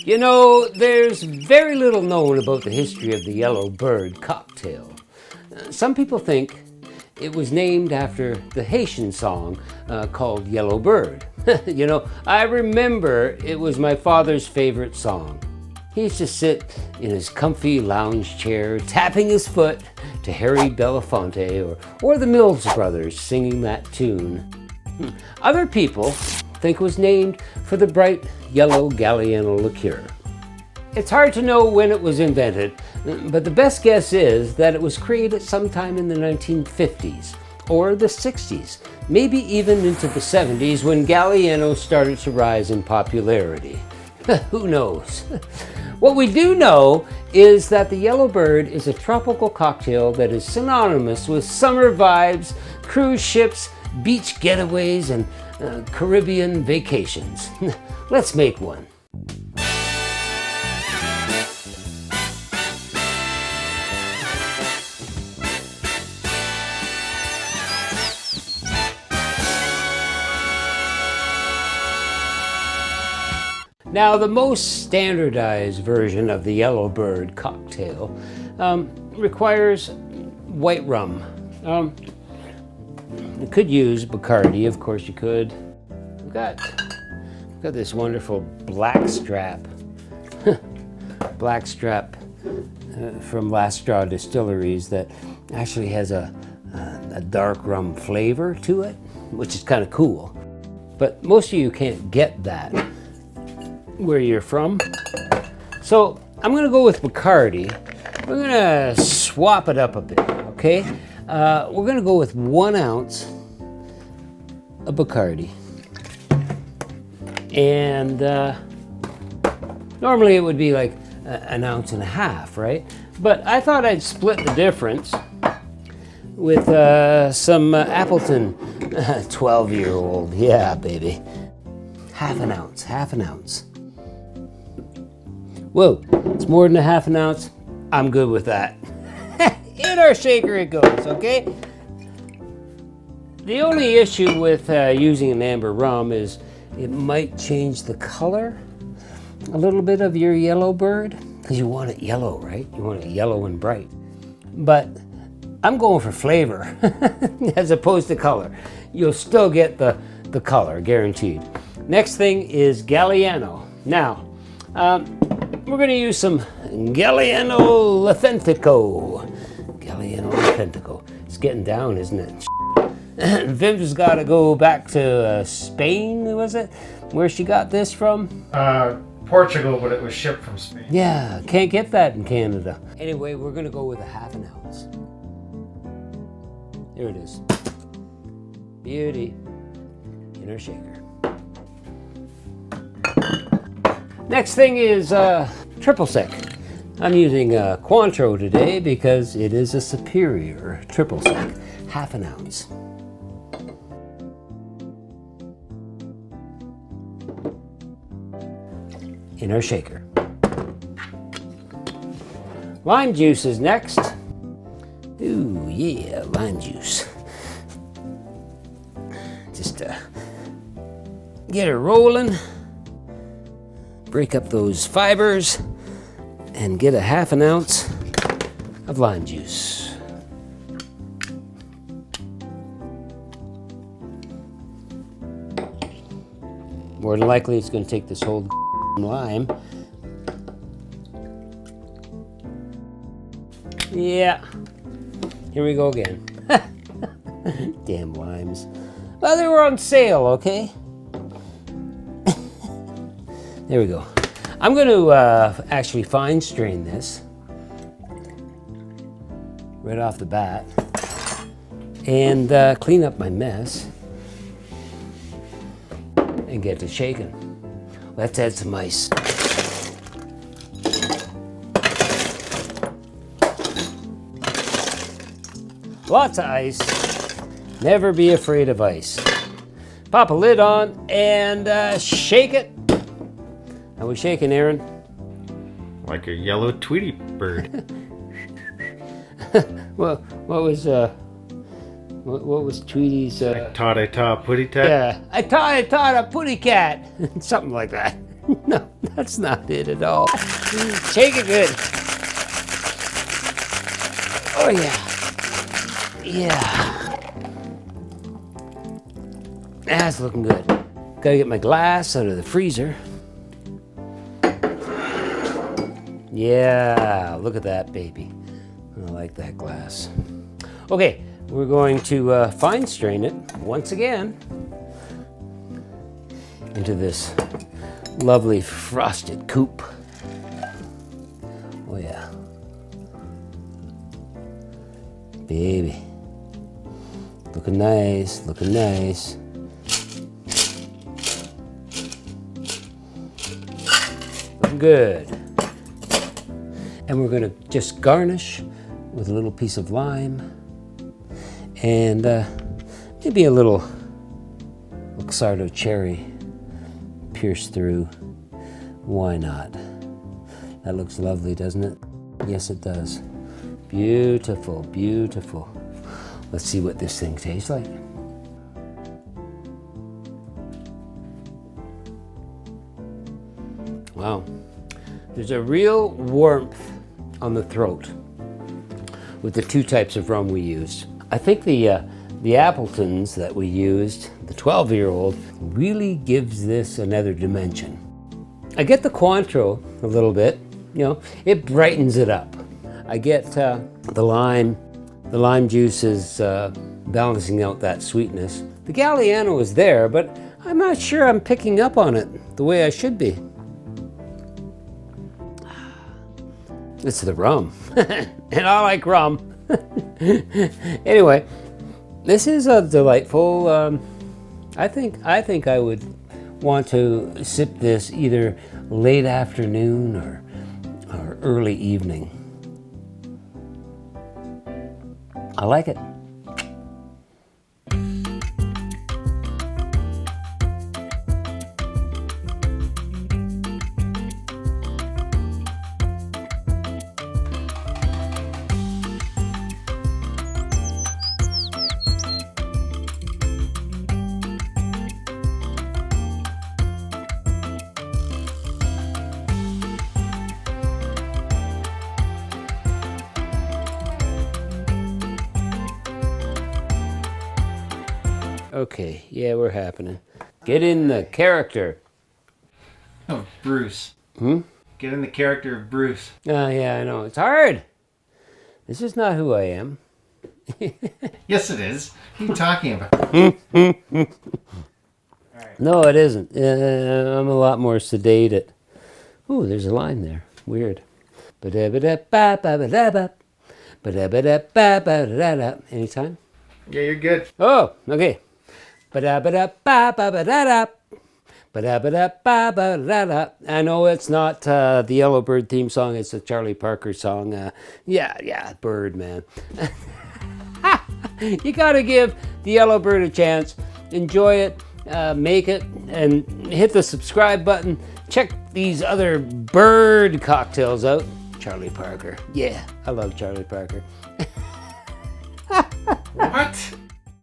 You know, there's very little known about the history of the Yellow Bird cocktail. Some people think it was named after the Haitian song called Yellow Bird. You know, I remember it was my father's favorite song. He used to sit in his comfy lounge chair, tapping his foot to Harry Belafonte or the Mills Brothers singing that tune. Other people think it was named for the bright yellow Galliano liqueur. It's hard to know when it was invented, but the best guess is that it was created sometime in the 1950s or the 60s, maybe even into the 70s when Galliano started to rise in popularity. Who knows? What we do know is that the Yellow Bird is a tropical cocktail that is synonymous with summer vibes, cruise ships, beach getaways, and Caribbean vacations. Let's make one. Now, the most standardized version of the Yellow Bird cocktail requires white rum. You could use Bacardi, of course you could. We've got this wonderful blackstrap. Blackstrap from Last Straw Distilleries that actually has a dark rum flavor to it, which is kind of cool. But most of you can't get that where you're from. So I'm gonna go with Bacardi. We're gonna swap it up a bit, okay? We're gonna go with 1 ounce of Bacardi. And normally it would be like 1.5 ounces, right? But I thought I'd split the difference with some Appleton 12-year-old. Yeah, baby. Half an ounce. Whoa, it's more than 1/2 ounce. I'm good with that. In our shaker it goes, okay? The only issue with using an amber rum is it might change the color a little bit of your Yellow Bird, because you want it yellow, right? You want it yellow and bright. But I'm going for flavor as opposed to color. You'll still get the color, guaranteed. Next thing is Galliano. Now, we're going to use some Galliano L'AUTENTICO. Galliano L'AUTENTICO. It's getting down, isn't it? Vim's got to go back to Spain, was it? Where she got this from? Portugal, but it was shipped from Spain. Yeah, can't get that in Canada. Anyway, we're going to go with 1/2 ounce. There it is. Beauty. In our shaker. Next thing is triple sec. I'm using Cointreau today because it is a superior triple sec. 1/2 ounce. In our shaker. Lime juice is next. Ooh, yeah, lime juice. Just get her rolling. Break up those fibers and get 1/2 ounce of lime juice. More than likely it's going to take this whole lime. Yeah, here we go again. Damn limes. Well, they were on sale, okay? There we go. I'm going to actually fine strain this right off the bat and clean up my mess and get to shaking. Let's add some ice. Lots of ice. Never be afraid of ice. Pop a lid on and shake it. How we shaking, Aaron? Like a yellow Tweety bird. Well, what was What was Tweety's? I taught putty tat. Yeah, I taught a putty cat. Something like that. No, that's not it at all. Shake it good. Oh yeah. Yeah. That's looking good. Gotta get my glass out of the freezer. Yeah, look at that baby. I like that glass. Okay, we're going to fine strain it once again into this lovely frosted coupe. Oh yeah. Baby. Looking nice, looking nice. Looking good. And we're gonna just garnish with a little piece of lime and maybe a little Luxardo cherry pierced through. Why not? That looks lovely, doesn't it? Yes, it does. Beautiful, beautiful. Let's see what this thing tastes like. Wow. There's a real warmth on the throat with the two types of rum we used. I think the Appletons that we used, the 12-year-old, really gives this another dimension. I get the Cointreau a little bit, you know, it brightens it up. I get the lime juice is balancing out that sweetness. The Galliano is there, but I'm not sure I'm picking up on it the way I should be. It's the rum, and I like rum. Anyway, this is a delightful. I think I would want to sip this either late afternoon or early evening. I like it. Okay, yeah, we're happening. Get in the character. Oh, Bruce. Hmm? Get in the character of Bruce. Oh, yeah, I know. It's hard. This is not who I am. Yes, it is. What are you talking about? No, it isn't. I'm a lot more sedated. Ooh, there's a line there. Weird. Anytime? Yeah, you're good. Oh, okay. I know it's not the Yellow Bird theme song, it's a Charlie Parker song. Yeah, Bird, man. You gotta give the Yellow Bird a chance. Enjoy it, make it, and hit the subscribe button. Check these other bird cocktails out. Charlie Parker. Yeah, I love Charlie Parker. What?